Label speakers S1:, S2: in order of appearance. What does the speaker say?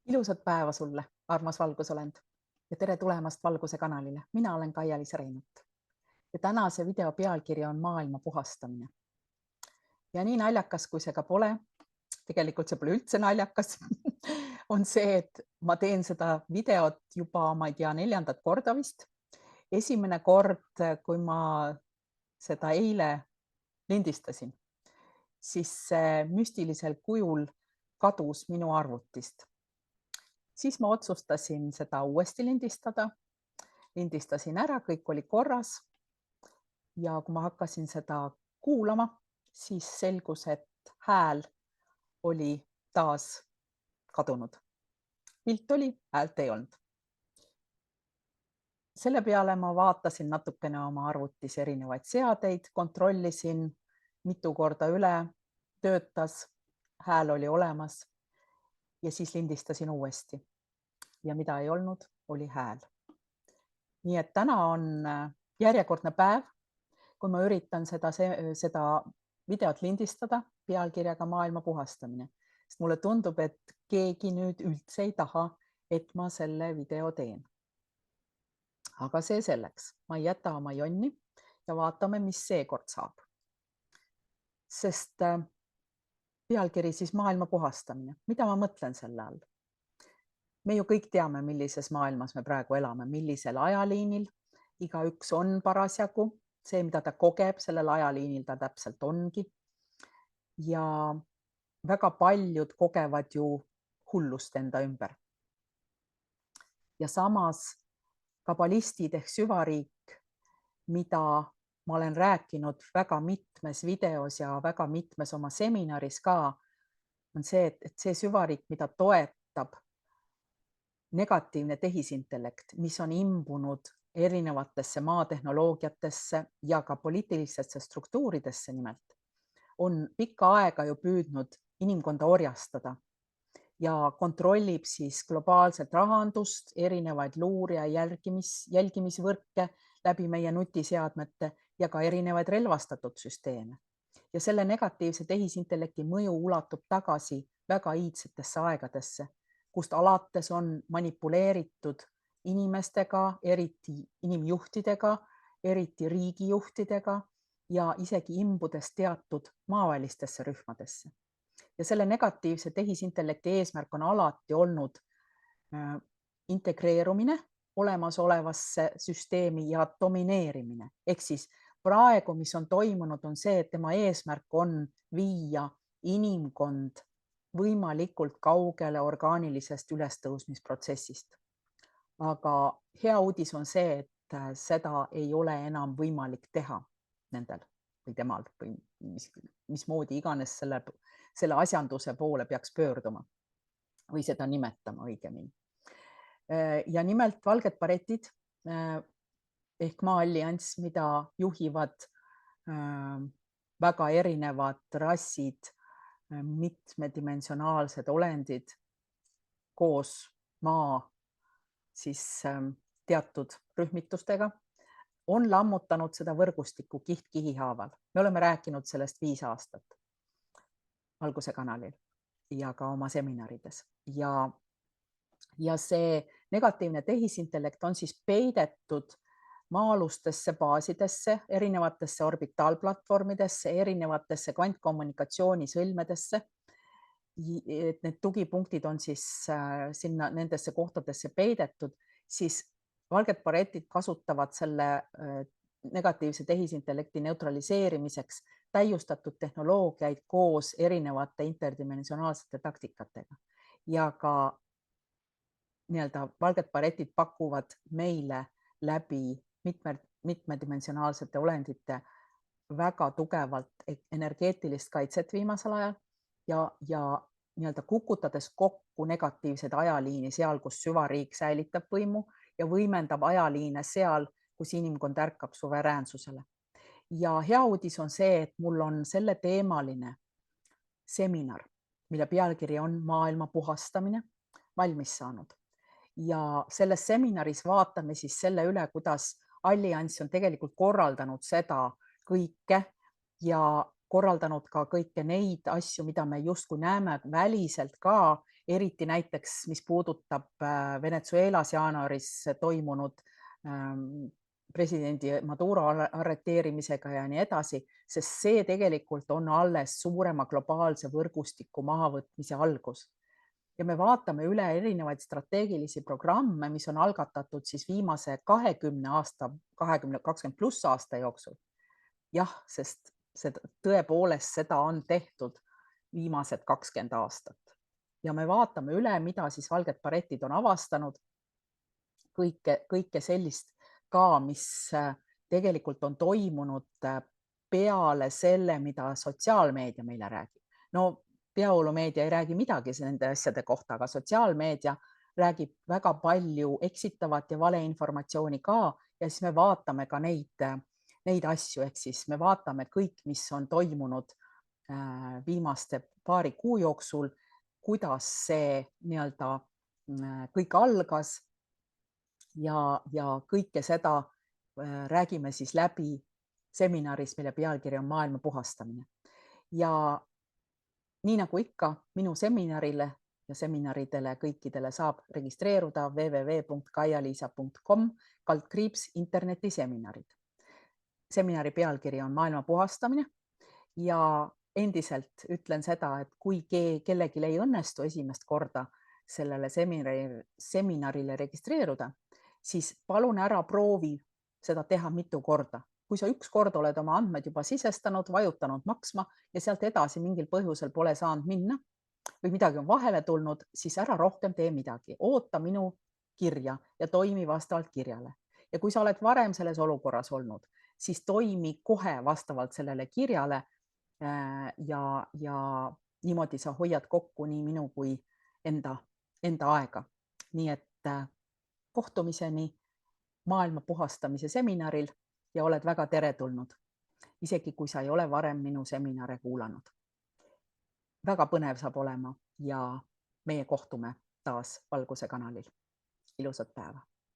S1: Ilusat päeva sulle, armas valgusolend ja tere tulemast Valguse kanalile. Mina olen Kaia-Liis Reinut ja tänase video pealkiri on maailma puhastamine. Ja nii naljakas, kui see ka pole, tegelikult see pole üldse naljakas, on see, et ma teen seda videot juba, ma ei tea, 4. korda vist. Esimene kord, kui ma seda eile lindistasin, siis see müstilisel kujul kadus minu arvutist. Siis ma otsustasin seda uuesti lindistada. Lindistasin ära, kõik oli korras. Ja kui ma hakkasin seda kuulama, siis selgus, et hääl oli taas kadunud. Pilt oli, häält ei olnud. Selle peale ma vaatasin natukene oma arvutis erinevaid seadeid, kontrollisin mitu korda üle, töötas, hääl oli olemas ja siis lindistasin uuesti. Ja mida ei olnud, oli hääl. Nii et täna on järjekordne päev, kui ma üritan seda videot lindistada pealkirjaga maailma puhastamine. Sest mulle tundub, et keegi nüüd üldse ei taha, et ma selle video teen. Aga see selleks, ma ei jäta oma jonni ja vaatame, mis seekord saab. Sest pealkiri siis maailma puhastamine. Mida ma mõtlen selle all? Me ju kõik teame, millises maailmas me praegu elame, millisel ajaliinil. Igaüks on parasjagu. See, mida ta kogeb, sellel ajaliinil ta täpselt ongi. Ja väga paljud kogevad ju hullust enda ümber. Ja samas kabalistid ehk süvariik, mida ma olen rääkinud väga mitmes videos ja väga mitmes oma seminaris ka, on see, et see süvariik, mida toetab negatiivne tehisintellekt, mis on imbunud erinevatesse maatehnoloogiatesse ja ka poliitilistesse struktuuridesse nimelt, on pikka aega ju püüdnud inimkonda orjastada ja kontrollib siis globaalset rahandust, erinevaid luure- ja jälgimisvõrke läbi meie nutiseadmete ja ka erinevaid relvastatud süsteeme. Ja selle negatiivse tehisintellekti mõju ulatub tagasi väga iidsetesse aegadesse, kust alates on manipuleeritud inimestega, eriti inimjuhtidega, eriti riigijuhtidega ja isegi imbudes teatud maavälistesse rühmadesse. Ja selle negatiivse tehisintellekti eesmärk on alati olnud integreerumine olemasolevasse süsteemi ja domineerimine. Ehk siis praegu, mis on toimunud, on see, et tema eesmärk on viia inimkond võimalikult kaugele orgaanilisest ülestõusmisprotsessist. Aga hea uudis on see, et seda ei ole enam võimalik teha nendel või temal või mismoodi iganes selle asjanduse poole peaks pöörduma või seda nimetama õigemini. Ja nimelt valged baretid ehk Maa-allianss, mida juhivad väga erinevad rassid, mitmedimensionaalsed olendid koos maa siis teatud rühmitustega, on lammutanud seda võrgustikku kiht kihi haaval. Me oleme rääkinud sellest 5 aastat Valguse kanalil ja ka oma seminarides. Ja see negatiivne tehisintellekt on siis peidetud maa-alustesse baasidesse, erinevatesse orbitaalplatvormidesse, erinevatesse kvantkommunikatsiooni sõlmedesse. Et need tugipunktid on siis sinna nendesse kohtadesse peidetud, siis valged baretid kasutavad selle negatiivse tehisintellekti neutraliseerimiseks täiustatud tehnoloogiaid koos erinevate interdimensionaalsete taktikatega. Ja ka valged baretid pakuvad meile läbi mitmedimensionaalsete olendite väga tugevalt energeetilist kaitset viimasel ajal ja kukutades kokku negatiivsed ajaliini seal, kus süvariik säilitab võimu ja võimendab ajaliine seal, kus inimkond ärkab suveräänsusele. Ja hea uudis on see, et mul on selle teemaline seminar, mille pealkiri on maailma puhastamine, valmis saanud. Ja selles seminaris vaatame siis selle üle, kuidas allianss on tegelikult korraldanud seda kõike ja korraldanud ka kõike neid asju, mida me justkui näeme väliselt ka eriti näiteks, mis puudutab Venezuelas jaanuaris toimunud presidendi Maduro arreteerimisega ja nii edasi, sest see tegelikult on alles suurema globaalse võrgustiku mahavõtmise algus. Ja me vaatame üle erinevaid strateegilisi programme, mis on algatatud siis viimase 20 aasta, 20+ aasta jooksul. Jah, sest tõepoolest seda on tehtud viimased 20 aastat. Ja me vaatame üle, mida siis valged baretid on avastanud, kõike sellist ka, mis tegelikult on toimunud peale selle, mida sotsiaalmeedia meile räägib. No peavoolumeedia ei räägi midagi nende asjade kohta, aga sotsiaalmeedia räägib väga palju eksitavat ja valeinformatsiooni ka ja siis me vaatame ka neid asju, ehk siis me vaatame kõik, mis on toimunud viimaste paari kuu jooksul, kuidas see nii-öelda kõik algas ja kõike seda räägime siis läbi seminaris, mille pealkiri on maailma puhastamine. Ja nii nagu ikka, minu seminarile ja seminaridele kõikidele saab registreeruda www.kaialiisa.com/internetiseminarid. Seminari pealkiri on maailma puhastamine ja endiselt ütlen seda, et kui kellelgi ei õnnestu esimest korda sellele seminarile registreeruda, siis palun ära proovi seda teha mitu korda. Kui sa üks kord oled oma andmed juba sisestanud, vajutanud maksma ja sealt edasi mingil põhjusel pole saanud minna või midagi on vahele tulnud, siis ära rohkem tee midagi. Oota minu kirja ja toimi vastavalt kirjale. Ja kui sa oled varem selles olukorras olnud, siis toimi kohe vastavalt sellele kirjale ja niimoodi sa hoiad kokku nii minu kui enda aega. Nii et kohtumiseni maailma puhastamise seminaril ja oled väga teretulnud, isegi kui sa ei ole varem minu seminare kuulanud. Väga põnev saab olema ja meie kohtume taas Valguse kanalil. Ilusat päeva!